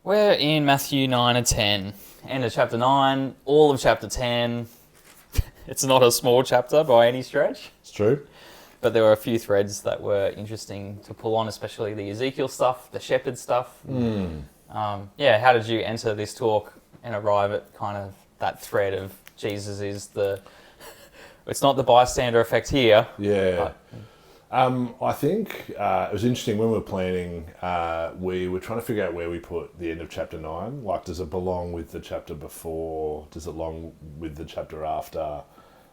We're in Matthew 9 and 10. End of chapter 9, all of chapter 10. It's not a small chapter by any stretch, It's true. but there were a few threads that were interesting to pull on, especially the Ezekiel stuff, the shepherd stuff. How did you enter this talk and arrive at kind of that thread of Jesus is the... It's not the bystander effect here. Yeah. But, I think it was interesting when we were planning, we were trying to figure out where we put the end of chapter 9. Like, does it belong with the chapter before? Does it belong with the chapter after?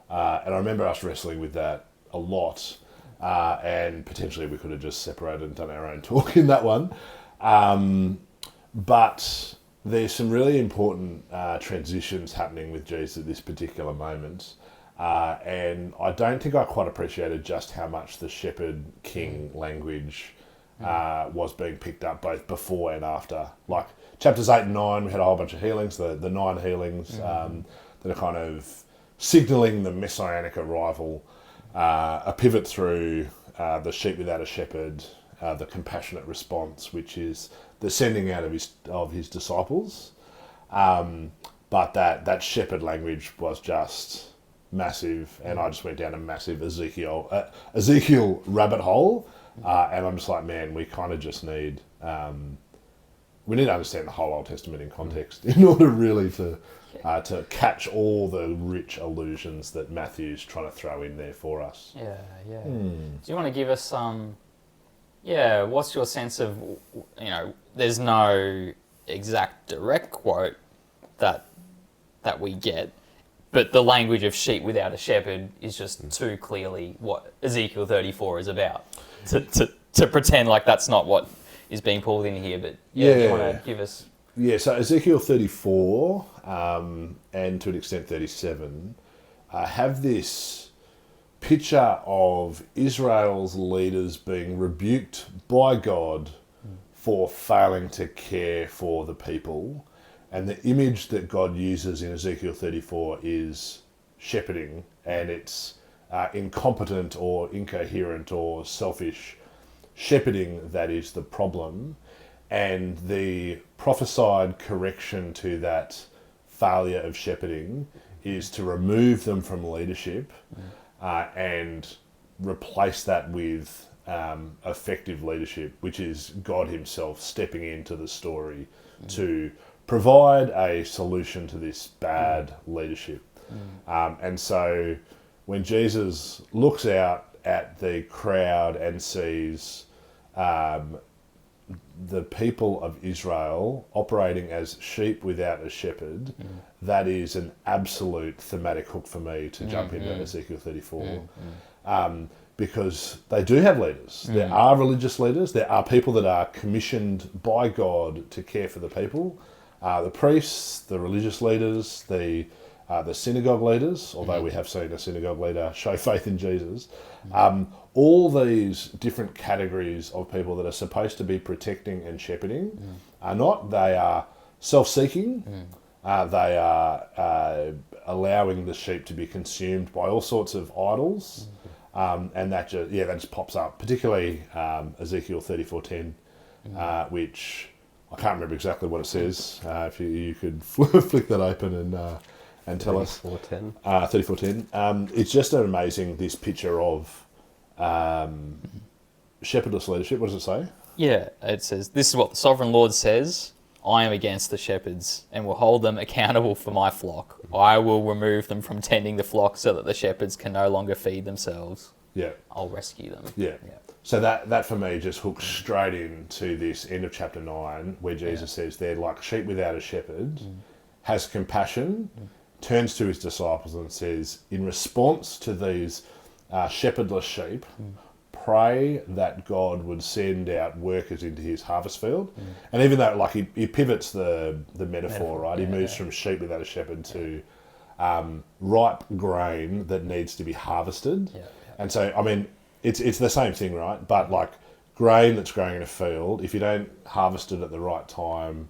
And I remember us wrestling with that a lot. And potentially we could have just separated and done our own talk in that one. But there's some really important transitions happening with Jesus at this particular moment. And I don't think I quite appreciated just how much the shepherd king language was being picked up both before and after. Like chapters 8 and 9, we had a whole bunch of healings, the 9 healings that are kind of signalling the messianic arrival, a pivot through the sheep without a shepherd, the compassionate response, which is the sending out of his disciples. But that shepherd language was just massive, and I just went down a massive Ezekiel rabbit hole, and I'm just like, man, we kind of just need we need to understand the whole Old Testament in context in order really to catch all the rich allusions that Matthew's trying to throw in there for us. yeah. Do you want to give us some... what's your sense of, there's no exact direct quote that we get, but the language of sheep without a shepherd is just too clearly what Ezekiel 34 is about. To pretend like that's not what is being pulled in here, but do you want to give us... Yeah, so Ezekiel 34 and to an extent 37 have this picture of Israel's leaders being rebuked by God for failing to care for the people. And the image that God uses in Ezekiel 34 is shepherding, and it's incompetent or incoherent or selfish shepherding that is the problem. And the prophesied correction to that failure of shepherding is to remove them from leadership and replace that with effective leadership, which is God himself stepping into the story to provide a solution to this bad leadership. And so when Jesus looks out at the crowd and sees the people of Israel operating as sheep without a shepherd, that is an absolute thematic hook for me to jump into Ezekiel 34. Because they do have leaders. There are religious leaders. There are people that are commissioned by God to care for the people. The priests, the religious leaders, the synagogue leaders, although we have seen a synagogue leader show faith in Jesus. All these different categories of people that are supposed to be protecting and shepherding are not. They are self-seeking. They are allowing the sheep to be consumed by all sorts of idols. And that just pops up, particularly Ezekiel 34:10, which I can't remember exactly what it says. If you could flick that open and tell us. 34:10. It's just an amazing, this picture of shepherdless leadership. What does it say? Yeah, it says, "This is what the sovereign Lord says, I am against the shepherds and will hold them accountable for my flock. I will remove them from tending the flock so that the shepherds can no longer feed themselves. Yeah. I'll rescue them." Yeah. So that for me just hooks straight into this end of chapter 9 where Jesus says they're like sheep without a shepherd, has compassion, turns to his disciples and says, in response to these shepherdless sheep, pray that God would send out workers into his harvest field. And even though like he pivots the metaphor, right? He moves from sheep without a shepherd to ripe grain that needs to be harvested. And so, I mean, it's the same thing, right? But like grain that's growing in a field, if you don't harvest it at the right time,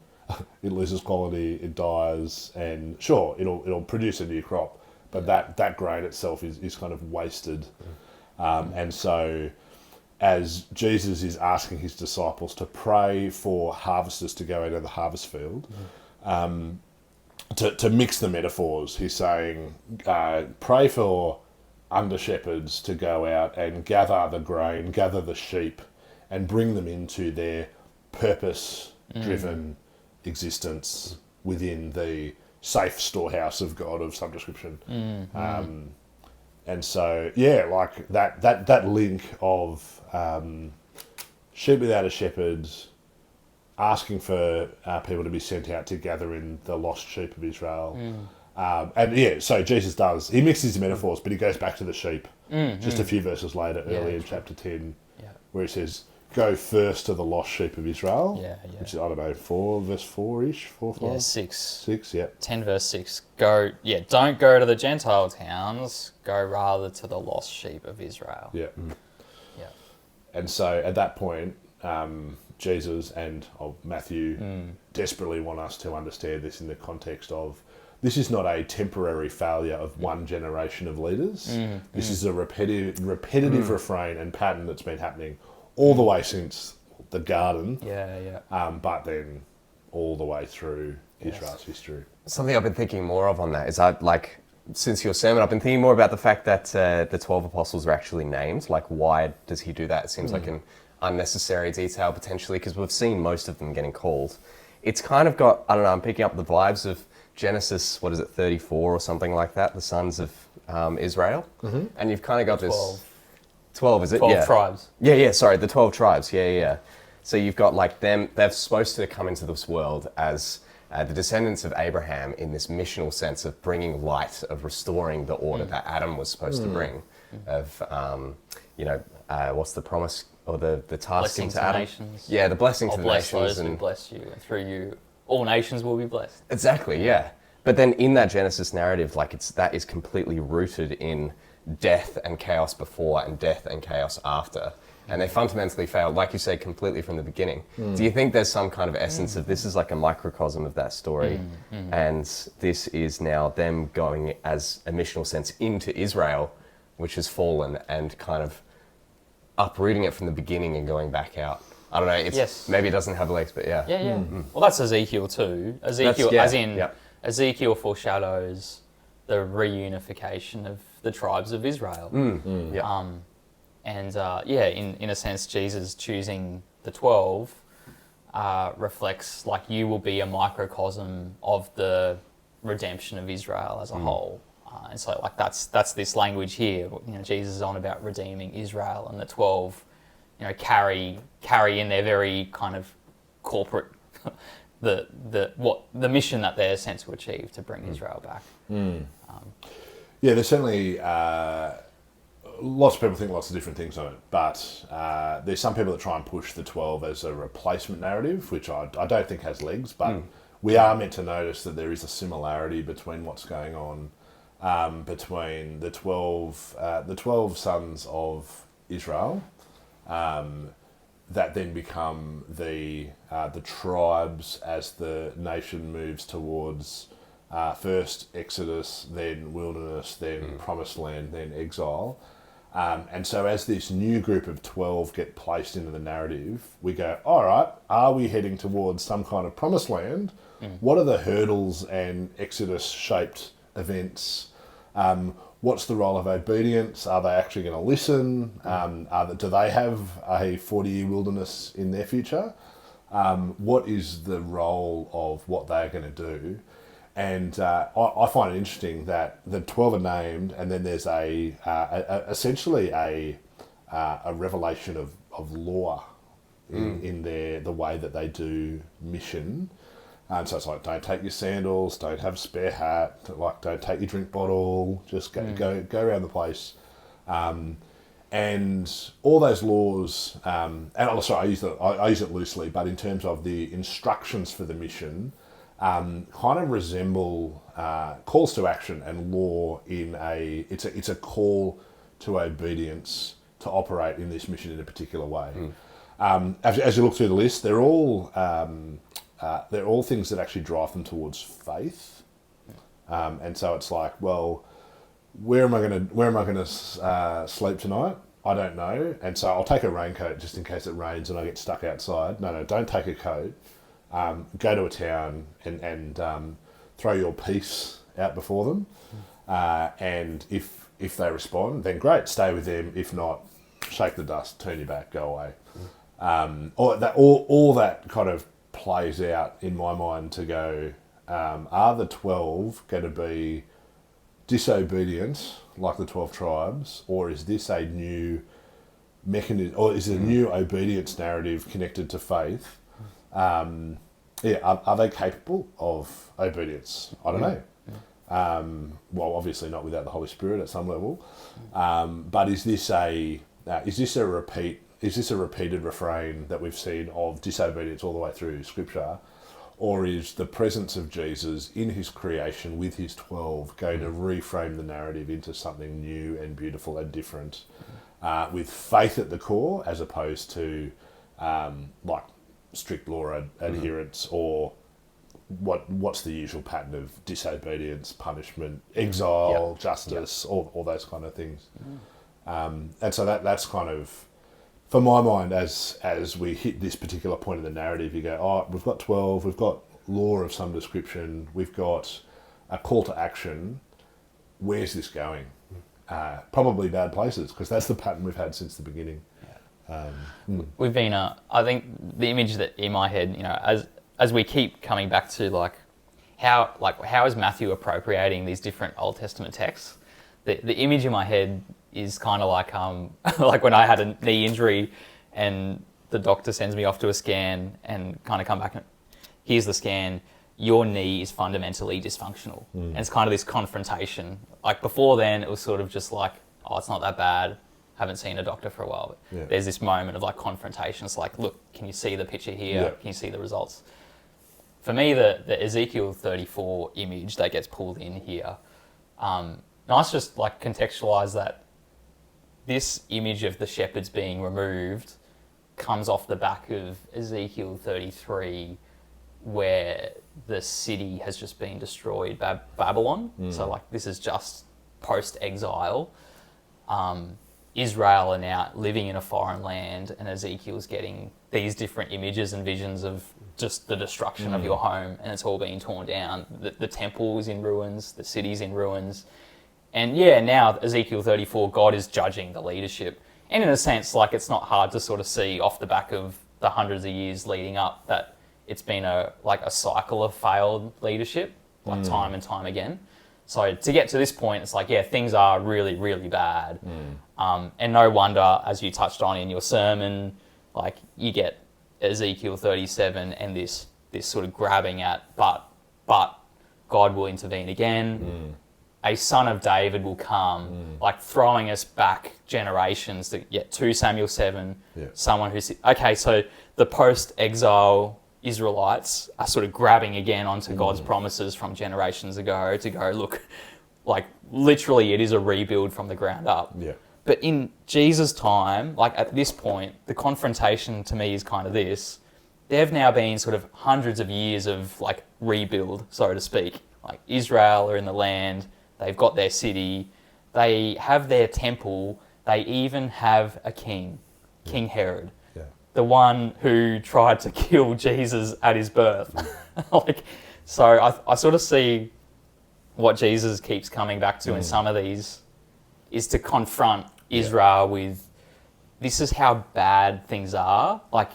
it loses quality, it dies, and sure, it'll produce a new crop, but that grain itself is kind of wasted. And so as Jesus is asking his disciples to pray for harvesters to go into the harvest field, to mix the metaphors, he's saying, pray for under shepherds to go out and gather the grain, gather the sheep, and bring them into their purpose-driven existence within the safe storehouse of God of some description. And so, yeah, like that link of sheep without a shepherd, asking for people to be sent out to gather in the lost sheep of Israel. And yeah, so Jesus does. He mixes his metaphors, but he goes back to the sheep just a few verses later, early in chapter 10, where he says, go first to the lost sheep of Israel, which is, I don't know, 4 verse 4-ish, 4, 5? Yeah, 6. 6, yeah. 10 verse 6. Don't go to the Gentile towns, go rather to the lost sheep of Israel. Yeah. Yeah. And so at that point, Jesus and Matthew desperately want us to understand this in the context of this is not a temporary failure of one generation of leaders. This is a repetitive refrain and pattern that's been happening all the way since the garden. But then all the way through Israel's history. Something I've been thinking more of on that is since your sermon, I've been thinking more about the fact that the 12 apostles are actually named. Like, why does he do that? It seems like an unnecessary detail potentially, because we've seen most of them getting called. It's kind of got, I don't know, I'm picking up the vibes of Genesis, 34 or something like that, the sons of Israel. And you've kind of got 12, is it? 12 tribes. Sorry, the 12 tribes. So you've got like them, they're supposed to come into this world as the descendants of Abraham in this missional sense of bringing light, of restoring the order that Adam was supposed to bring, of, what's the promise or the task Blessing into to Adam? nations. Yeah, the blessing to the Bless nations. those who bless you, and through you, all nations will be blessed. Exactly, yeah. But then in that Genesis narrative, that is completely rooted in death and chaos before and death and chaos after. And they fundamentally failed, like you say, completely from the beginning. Do you think there's some kind of essence of this is like a microcosm of that story, and this is now them going as a missional sense into Israel, which has fallen, and kind of uprooting it from the beginning and going back out? I don't know, maybe it doesn't have legs, but yeah. Well, that's Ezekiel too. Ezekiel foreshadows the reunification of the tribes of Israel. In a sense, Jesus choosing the 12 reflects like you will be a microcosm of the redemption of Israel as a whole. And so like that's this language here. Jesus is on about redeeming Israel, and the 12, carry in their very kind of corporate the mission that they're sent to achieve to bring Israel back. There's certainly lots of people think lots of different things on it, but there's some people that try and push the 12 as a replacement narrative, which I don't think has legs, but we are meant to notice that there is a similarity between what's going on between the 12 sons of Israel that then become the tribes as the nation moves towards first Exodus, then wilderness, then promised land, then exile. And so as this new group of 12 get placed into the narrative, we go, all right, are we heading towards some kind of promised land? What are the hurdles and Exodus-shaped events? What's the role of obedience? Are they actually going to listen? Do they have a 40-year wilderness in their future? What is the role of what they're going to do? And I find it interesting that the 12 are named, and then there's essentially a revelation of law in the way that they do mission. And so it's like, don't take your sandals, don't have a spare hat, don't take your drink bottle, just go around the place. And all those laws, I use it loosely, but in terms of the instructions for the mission, kind of resemble calls to action and law it's a call to obedience to operate in this mission in a particular way. As you look through the list, they're all things that actually drive them towards faith. And so it's like, well, where am I going to sleep tonight? I don't know. And so I'll take a raincoat just in case it rains and I get stuck outside. No, don't take a coat. Go to a town and throw your piece out before them. And if they respond, then great, stay with them. If not, shake the dust, turn your back, go away. All that kind of plays out in my mind to go, are the 12 going to be disobedient like the 12 tribes, or is this a new mechanism, or is it a new obedience narrative connected to faith? Are they capable of obedience? I don't know. Well, obviously not without the Holy Spirit at some level. But is this a repeated refrain that we've seen of disobedience all the way through Scripture? Or is the presence of Jesus in his creation with his 12 going to reframe the narrative into something new and beautiful and different, with faith at the core, as opposed to like strict law adherence, or what's the usual pattern of disobedience, punishment, exile, justice, all those kind of things. And so that's kind of, for my mind, as we hit this particular point in the narrative, you go, oh, we've got 12, we've got law of some description, we've got a call to action. Where's this going? Probably bad places, because that's the pattern we've had since the beginning. We've been, I think the image that in my head, as we keep coming back to how is Matthew appropriating these different Old Testament texts? The image in my head is kind of like like when I had a knee injury and the doctor sends me off to a scan and kind of come back and here's the scan, your knee is fundamentally dysfunctional. And it's kind of this confrontation. Like before then it was sort of just like, oh, it's not that bad, haven't seen a doctor for a while. But there's this moment of like confrontation. It's like, look, can you see the picture here? Yeah. Can you see the results? For me, the Ezekiel 34 image that gets pulled in here, nice just like contextualize that this image of the shepherds being removed comes off the back of Ezekiel 33, where the city has just been destroyed by Babylon. So like this is just post-exile. Israel are now living in a foreign land, and Ezekiel's getting these different images and visions of just the destruction of your home, and it's all being torn down. The temple is in ruins, the city's in ruins. And now Ezekiel 34, God is judging the leadership. And in a sense, like it's not hard to sort of see off the back of the hundreds of years leading up that it's been a cycle of failed leadership, like time and time again. So to get to this point, it's like, things are really, really bad. And no wonder, as you touched on in your sermon, like you get Ezekiel 37 and this sort of grabbing at, but God will intervene again. A son of David will come, like throwing us back generations to get 2 Samuel 7, someone who's... Okay, so the post-exile Israelites are sort of grabbing again onto God's promises from generations ago to go, look, like literally it is a rebuild from the ground up. Yeah. But in Jesus' time, like at this point, the confrontation to me is kind of this. They've now been sort of hundreds of years of like rebuild, so to speak. Like Israel are in the land, they've got their city, they have their temple, they even have a king, King Herod. Yeah. The one who tried to kill Jesus at his birth. So I sort of see what Jesus keeps coming back to in some of these is to confront Israel with, this is how bad things are. Like,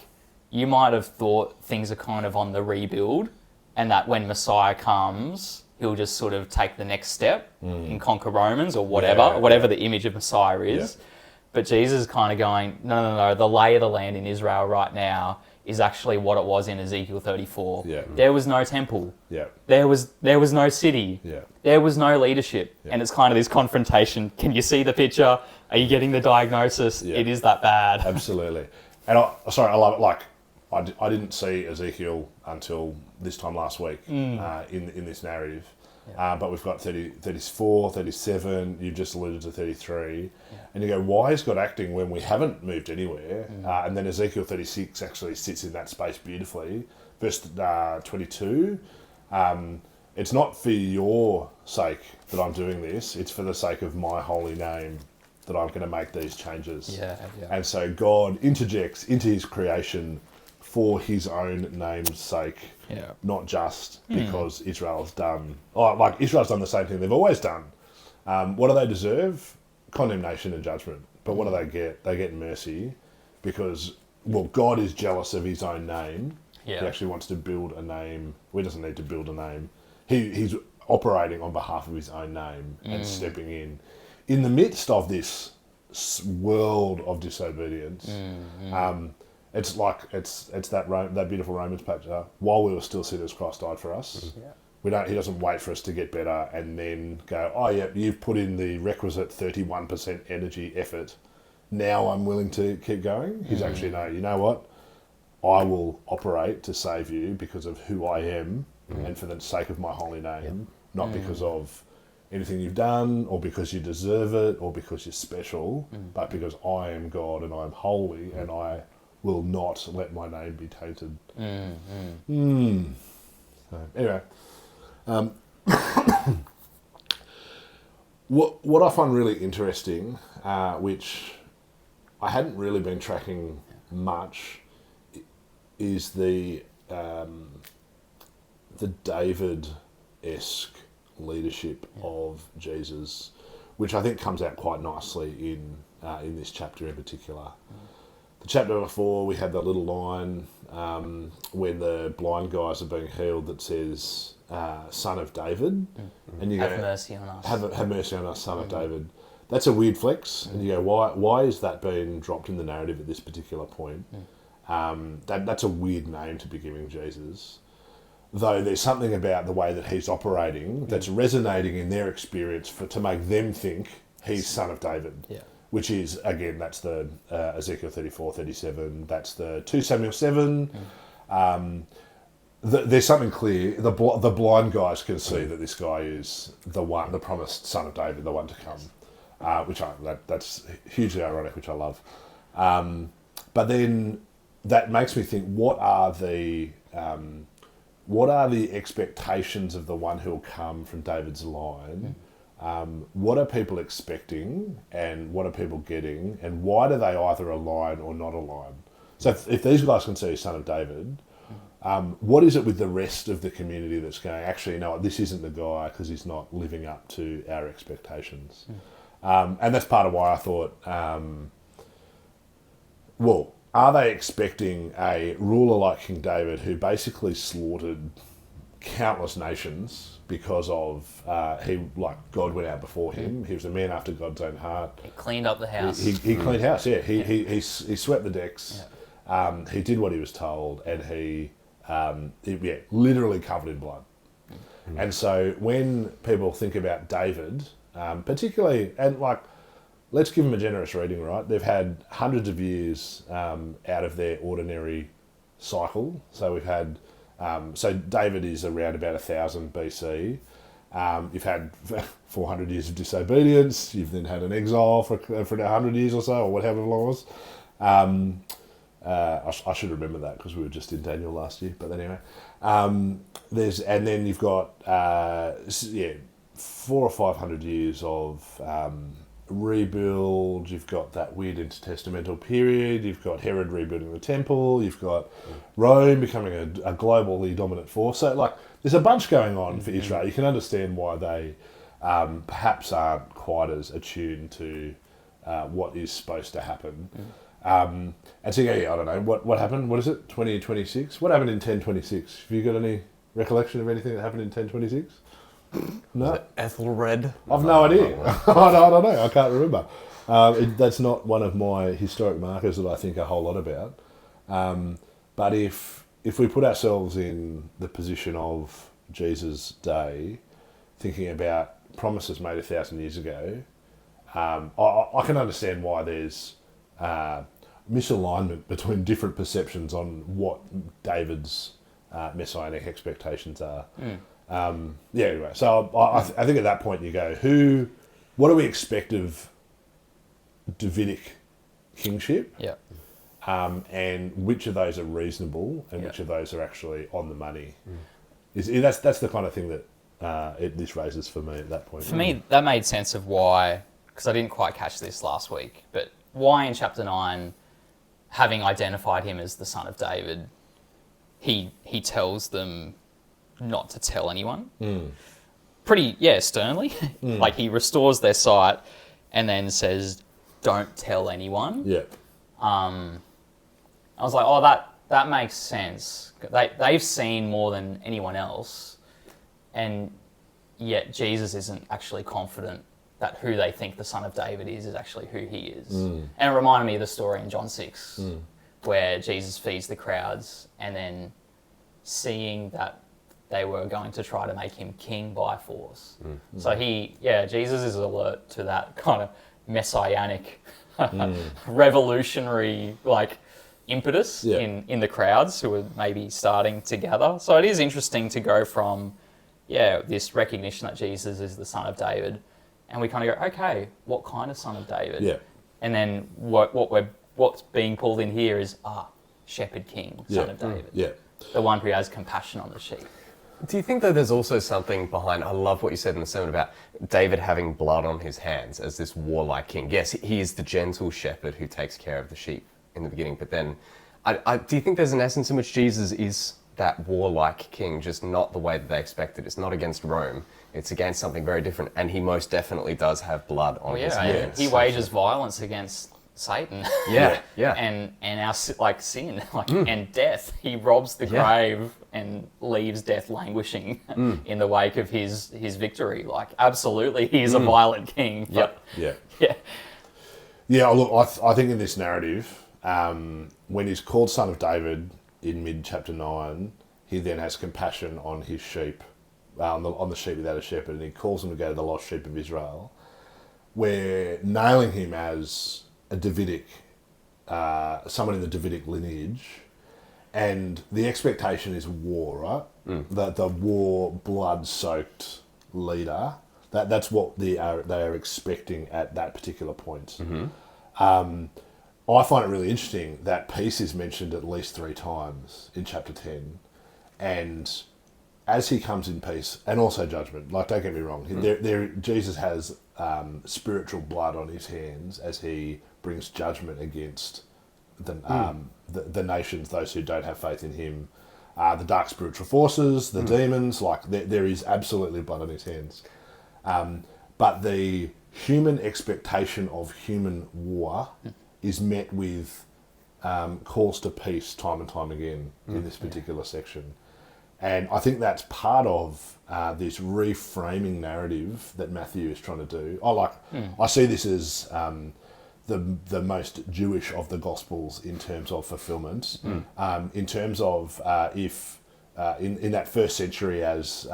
you might have thought things are kind of on the rebuild, and that when Messiah comes, he'll just sort of take the next step and conquer Romans or whatever the image of Messiah is. Yeah. But Jesus is kind of going, no, the lay of the land in Israel right now is actually what it was in Ezekiel 34. Yeah. There was no temple. Yeah. There was no city. Yeah. There was no leadership. Yeah. And it's kind of this confrontation. Can you see the picture? Are you getting the diagnosis? Yeah. It is that bad. Absolutely. And I love it. Like, I didn't see Ezekiel until this time last week in this narrative. Yeah. But we've got 34, 37, you've just alluded to 33. Yeah. And you go, why is God acting when we haven't moved anywhere? And then Ezekiel 36 actually sits in that space beautifully. Verse 22, it's not for your sake that I'm doing this, it's for the sake of my holy name that I'm going to make these changes. Yeah, yeah. And so God interjects into his creation for his own name's sake, Yeah. not just because Israel's done. Oh, like Israel's done the same thing they've always done. What do they deserve? Condemnation and judgment. But what do they get? They get mercy because, well, God is jealous of his own name. Yeah. He actually wants to build a name. He doesn't need to build a name. He's operating on behalf of his own name and stepping in the midst of this world of disobedience. It's like it's that beautiful Romans passage. While we were still sinners, Christ died for us. Yeah. He doesn't wait for us to get better and then go, oh yeah, you've put in the requisite 31% energy effort. Now I'm willing to keep going. He's actually, no, you know what? I will operate to save you because of who I am and for the sake of my holy name, not because of anything you've done or because you deserve it or because you're special, but because I am God and I'm holy and I will not let my name be tainted. So, anyway. What I find really interesting, which I hadn't really been tracking much, is the David-esque leadership of Jesus, which I think comes out quite nicely in this chapter in particular. The chapter before, we had that little line when the blind guys are being healed that says, "Son of David," and you go, Have mercy on us. Have mercy on us, Son of David." That's a weird flex, and you go, why is that being dropped in the narrative at this particular point? That's a weird name to be giving Jesus. Though there's something about the way that he's operating that's resonating in their experience to make them think he's Son of David. Yeah. Which is, again, that's the Ezekiel 34, 37, that's the 2 Samuel 7. There's something clear. The blind guys can see that this guy is the promised Son of David, the one to come, that's hugely ironic, which I love. But then that makes me think, what are the expectations of the one who'll come from David's line? What are people expecting and what are people getting, and why do they either align or not align? So if these guys can see Son of David, what is it with the rest of the community that's going, actually, no, this isn't the guy because he's not living up to our expectations? And that's part of why I thought, are they expecting a ruler like King David who basically slaughtered countless nations because of God went out before him. He was a man after God's own heart. He cleaned up the house. He cleaned house. Yeah, he swept the decks. Yeah. He did what he was told, and he literally covered in blood. And so when people think about David, particularly, and let's give them a generous reading, right? They've had hundreds of years out of their ordinary cycle. So we've had. So David is around about 1000 BC. You've had 400 years of disobedience. You've then had an exile for 100 years or so, or whatever long it was. I should remember that because we were just in Daniel last year. But anyway, and then you've got 400 or 500 years of rebuild. You've got that weird intertestamental period. You've got Herod rebuilding the temple. You've got Rome becoming a globally dominant force. So there's a bunch going on for Israel. You can understand why they perhaps aren't quite as attuned to what is supposed to happen. And so I don't know what happened. What is it? 2026. What happened in 1026? Have you got any recollection of anything that happened in 1026? No. Ethelred? I've no idea. I don't know. I can't remember. That's not one of my historic markers that I think a whole lot about. But if we put ourselves in the position of Jesus' day, thinking about promises made 1,000 years ago, I can understand why there's misalignment between different perceptions on what David's messianic expectations are. Anyway, so I think at that point you go, what do we expect of Davidic kingship? Yeah. And which of those are reasonable and which of those are actually on the money? That's the kind of thing that this raises for me at that point. For me, that made sense of why because I didn't quite catch this last week, but why in chapter 9, having identified him as the son of David, he tells them not to tell anyone? Pretty, sternly. Like, he restores their sight and then says, don't tell anyone. Yeah. I was like, oh, that makes sense. They've seen more than anyone else, and yet Jesus isn't actually confident that who they think the son of David is actually who he is. And it reminded me of the story in John 6, where Jesus feeds the crowds, and then seeing that they were going to try to make him king by force. So Jesus is alert to that kind of messianic, revolutionary, like, impetus in the crowds who are maybe starting to gather. So it is interesting to go from, this recognition that Jesus is the son of David, and we kind of go, okay, what kind of son of David? Yeah. And then what's being pulled in here is, shepherd king, son of David. Yeah. The one who has compassion on the sheep. Do you think that there's also something behind, I love what you said in the sermon about David having blood on his hands as this warlike king. Yes, he is the gentle shepherd who takes care of the sheep in the beginning, but then do you think there's an essence in which Jesus is that warlike king, just not the way that they expected? It's not against Rome, it's against something very different, and he most definitely does have blood on his hands. He wages violence against Satan. Yeah. and our sin, and death. He robs the grave and leaves death languishing in the wake of his victory. Like, absolutely, he's a violent king. But, Yeah, look, I think in this narrative, when he's called son of David in mid-chapter 9, he then has compassion on his sheep, on the sheep without a shepherd, and he calls them to go to the lost sheep of Israel. We're nailing him as a Davidic, someone in the Davidic lineage, and the expectation is war, right? The war, blood-soaked leader. That's what they are expecting at that particular point. I find it really interesting that peace is mentioned at least 3 times in chapter 10, and as he comes in peace, and also judgment. Like, don't get me wrong, Jesus has spiritual blood on his hands as he brings judgment against the nations, those who don't have faith in him, the dark spiritual forces, the demons. Like, there is absolutely blood on his hands. But the human expectation of human war is met with calls to peace time and time again in this particular section. And I think that's part of this reframing narrative that Matthew is trying to do. I see this as the most Jewish of the Gospels in terms of fulfillment. In terms of in that first century, as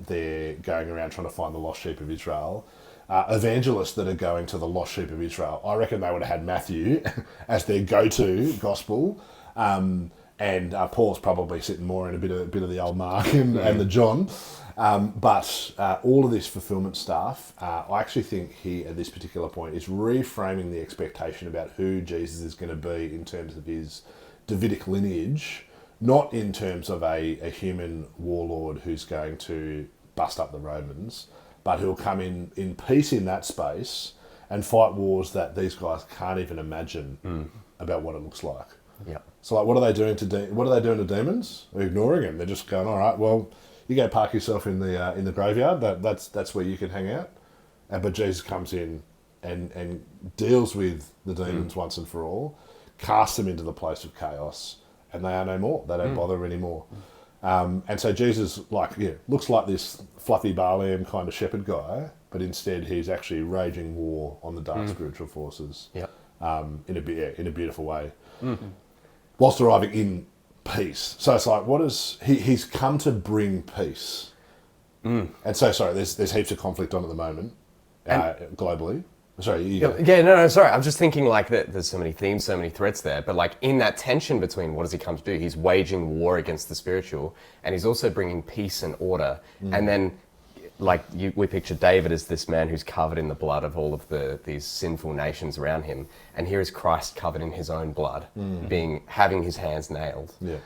they're going around trying to find the lost sheep of Israel, evangelists that are going to the lost sheep of Israel, I reckon they would have had Matthew as their go-to gospel. And Paul's probably sitting more in a bit of the old Mark and the John. But all of this fulfillment stuff, I actually think he, at this particular point, is reframing the expectation about who Jesus is going to be in terms of his Davidic lineage, not in terms of a human warlord who's going to bust up the Romans, but who'll come in peace in that space and fight wars that these guys can't even imagine about what it looks like. Yeah. So, like, what are they doing to demons? They're ignoring them. They're just going, all right, well, you go park yourself in the graveyard. That's where you can hang out. But Jesus comes in and deals with the demons once and for all, casts them into the place of chaos, and they are no more. They don't bother anymore. And so Jesus, looks like this fluffy Balaam kind of shepherd guy, but instead he's actually raging war on the dark spiritual forces. Yeah. In a beautiful way. Whilst arriving in peace. So it's like, he's come to bring peace. And so, sorry, there's heaps of conflict on at the moment, globally. Sorry, you go. Yeah, no, sorry. I'm just thinking like that there's so many themes, so many threads there, but like in that tension between what does he come to do? He's waging war against the spiritual, and he's also bringing peace and order. And then we picture David as this man who's covered in the blood of all of these sinful nations around him, and here is Christ covered in his own blood, having his hands nailed. Yeah.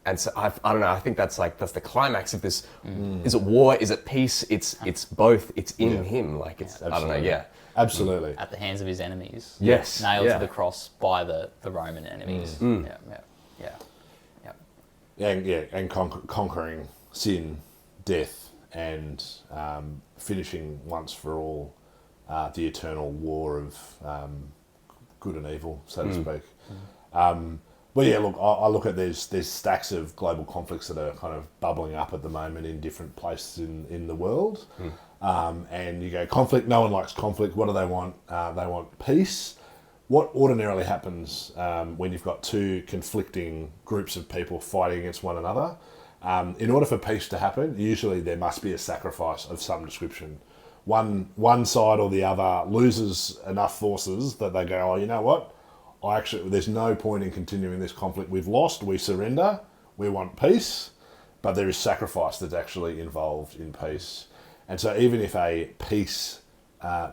And so I don't know. I think that's the climax of this. Is it war? Is it peace? It's both. It's in him. Like it's. Absolutely. I don't know. Yeah. Absolutely. at the hands of his enemies. Yes, Nailed yeah. to the cross by the Roman enemies. And conquering sin, death, and finishing once for all the eternal war of good and evil, so to speak. But yeah, look, I look at there's stacks of global conflicts that are kind of bubbling up at the moment in different places in the world. And you go, conflict, no one likes conflict. What do they want? They want peace. What ordinarily happens when you've got two conflicting groups of people fighting against one another? In order for peace to happen, usually there must be a sacrifice of some description. One side or the other loses enough forces that they go, oh, you know what? There's no point in continuing this conflict. We've lost, we surrender, we want peace, but there is sacrifice that's actually involved in peace. And so even if a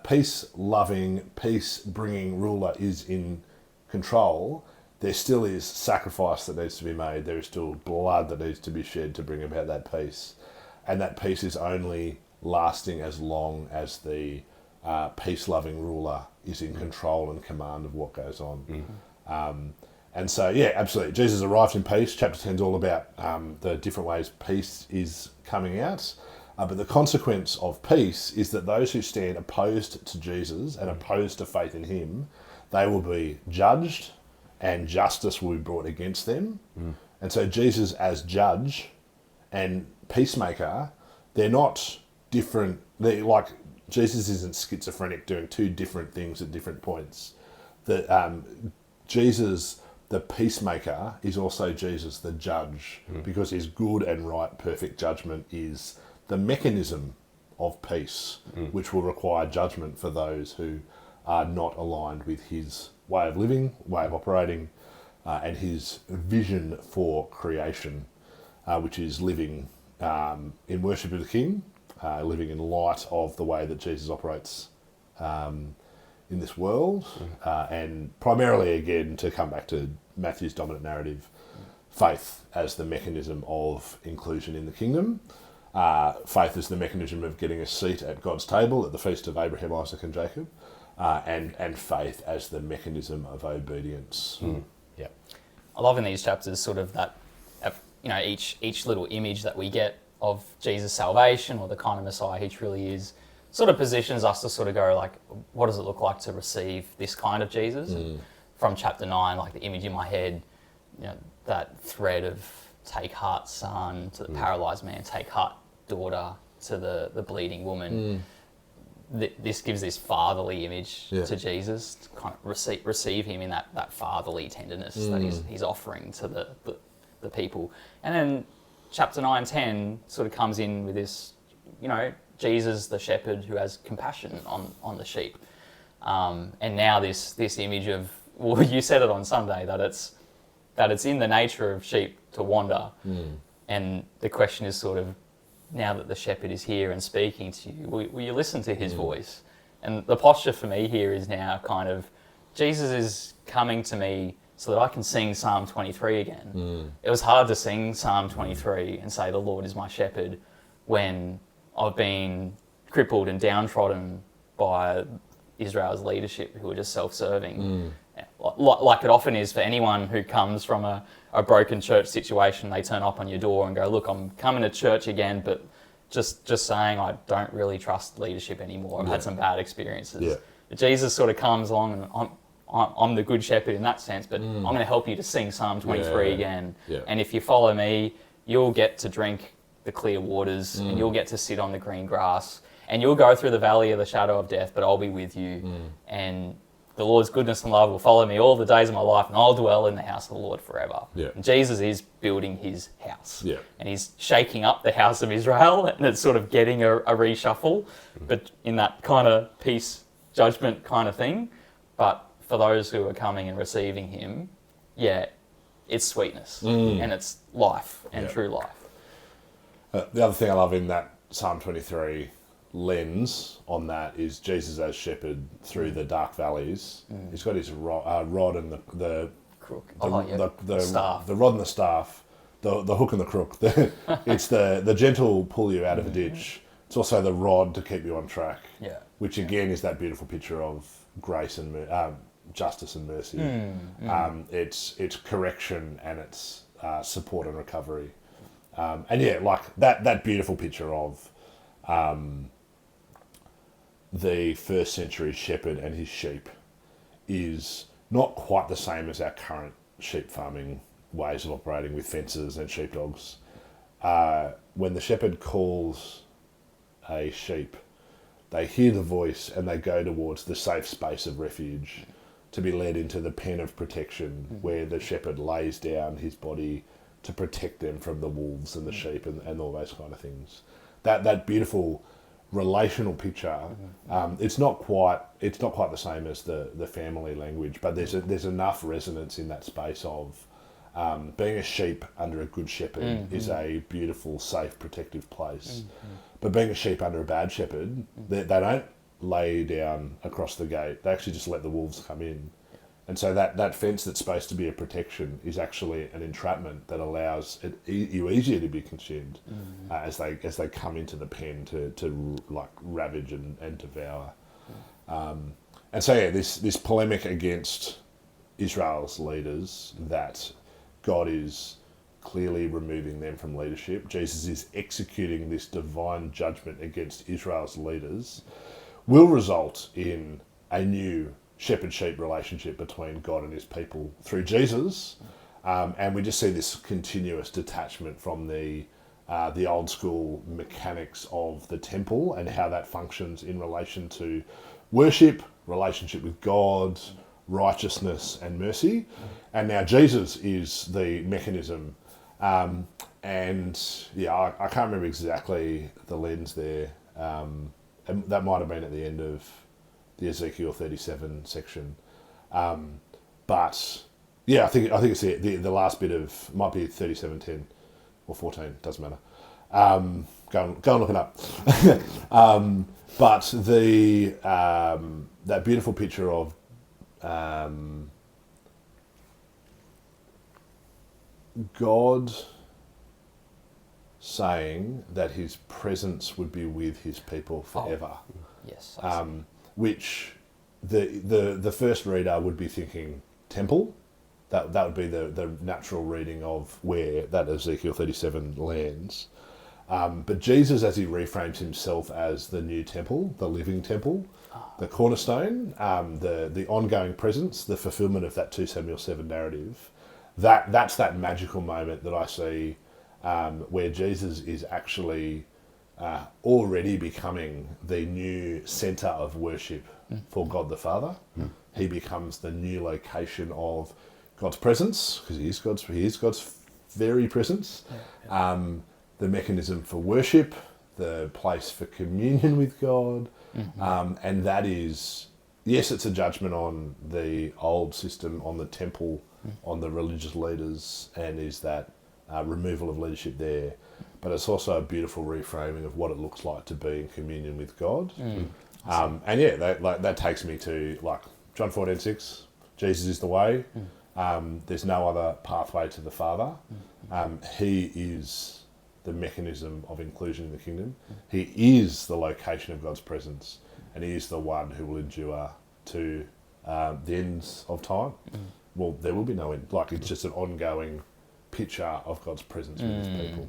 peace-loving, peace-bringing ruler is in control, there still is sacrifice that needs to be made. There is still blood that needs to be shed to bring about that peace. And that peace is only lasting as long as the peace-loving ruler is in control and command of what goes on. And so, yeah, absolutely. Jesus arrives in peace. Chapter 10 is all about the different ways peace is coming out. But the consequence of peace is that those who stand opposed to Jesus and opposed to faith in him, they will be judged and justice will be brought against them. And so Jesus as judge and peacemaker, they're not different. They're like, Jesus isn't schizophrenic doing two different things at different points. Jesus, the peacemaker, is also Jesus, the judge, because his good and right, perfect judgment is the mechanism of peace, which will require judgment for those who are not aligned with his way of living, way of operating, and his vision for creation, which is living in worship of the King, living in light of the way that Jesus operates in this world, and primarily, again, to come back to Matthew's dominant narrative, faith as the mechanism of inclusion in the kingdom. Faith is the mechanism of getting a seat at God's table at the feast of Abraham, Isaac and Jacob, and faith as the mechanism of obedience. Yeah. I love in these chapters sort of that, each little image that we get of Jesus' salvation or the kind of Messiah he truly is, sort of positions us to sort of go like, what does it look like to receive this kind of Jesus? And from chapter 9, like the image in my head, that thread of take heart, son, to the paralyzed man, take heart, daughter, to the bleeding woman. This gives this fatherly image to Jesus, to kind of receive him in that fatherly tenderness that he's offering to the people. And then chapter 9, 10 sort of comes in with this, Jesus, the shepherd who has compassion on the sheep. And now this image of, well, you said it on Sunday, that it's in the nature of sheep to wander. And the question is sort of, now that the shepherd is here and speaking to you, will you listen to his voice? And the posture for me here is now kind of, Jesus is coming to me so that I can sing Psalm 23 again. It was hard to sing Psalm 23 and say, the Lord is my shepherd, when I've been crippled and downtrodden by Israel's leadership who are just self-serving. Like it often is for anyone who comes from a broken church situation. They turn up on your door and go, look, I'm coming to church again, but just saying I don't really trust leadership anymore. I've had some bad experiences. But Jesus sort of comes along and I'm the good shepherd in that sense, but I'm going to help you to sing Psalm 23 again. And if you follow me, you'll get to drink the clear waters and you'll get to sit on the green grass and you'll go through the valley of the shadow of death, but I'll be with you. And the Lord's goodness and love will follow me all the days of my life, and I'll dwell in the house of the Lord forever. And Jesus is building his house. And he's shaking up the house of Israel, and it's sort of getting a reshuffle, but in that kind of peace, judgment kind of thing. But for those who are coming and receiving him, it's sweetness, and it's life, and true life. The other thing I love in that Psalm 23 lens on that is Jesus as shepherd through the dark valleys. He's got his rod and the Crook. the Staff. the rod and the staff, the hook and the crook. It's the gentle pull you out of a ditch. It's also the rod to keep you on track. which again is that beautiful picture of grace and justice and mercy. It's correction and it's support and recovery. And yeah, like that beautiful picture of the first century shepherd and his sheep is not quite the same as our current sheep farming ways of operating with fences and sheepdogs. When the shepherd calls a sheep, they hear the voice and they go towards the safe space of refuge to be led into the pen of protection where the shepherd lays down his body to protect them from the wolves and the sheep and all those kind of things. That beautiful relational picture, it's not quite the same as the family language, but there's enough resonance in that space of being a sheep under a good shepherd is a beautiful, safe, protective place. But being a sheep under a bad shepherd, they don't lay down across the gate. They actually just let the wolves come in. And so that fence that's supposed to be a protection is actually an entrapment that allows you easier to be consumed as they come into the pen to like ravage and devour. And so yeah, this polemic against Israel's leaders, that God is clearly removing them from leadership. Jesus is executing this divine judgment against Israel's leaders, will result in a new shepherd-sheep relationship between God and his people through Jesus. And we just see this continuous detachment from the old school mechanics of the temple and how that functions in relation to worship, relationship with God, righteousness and mercy. And now Jesus is the mechanism. And yeah, I can't remember exactly the lens there. And that might have been at the end of the Ezekiel 37 section. But yeah, I think it's the last bit of, might be 37:10 or 14, doesn't matter. Go and look it up. But that beautiful picture of God saying that his presence would be with his people forever. Yes. Which the first reader would be thinking temple. That would be the natural reading of where that Ezekiel 37 lands. But Jesus, as he reframes himself as the new temple, the living temple, the cornerstone, the ongoing presence, the fulfillment of that 2 Samuel 7 narrative, that's that magical moment that I see where Jesus is actually already becoming the new centre of worship for God the Father. He becomes the new location of God's presence, because he is God's very presence. The mechanism for worship, the place for communion with God, and that is, yes, it's a judgment on the old system, on the temple, on the religious leaders, and is that removal of leadership there. But it's also a beautiful reframing of what it looks like to be in communion with God. And yeah, that takes me to like John 14:6. Jesus is the way. There's no other pathway to the Father. He is the mechanism of inclusion in the kingdom. He is the location of God's presence, and he is the one who will endure to the ends of time. Well, there will be no end. Like, it's just an ongoing picture of God's presence with his people.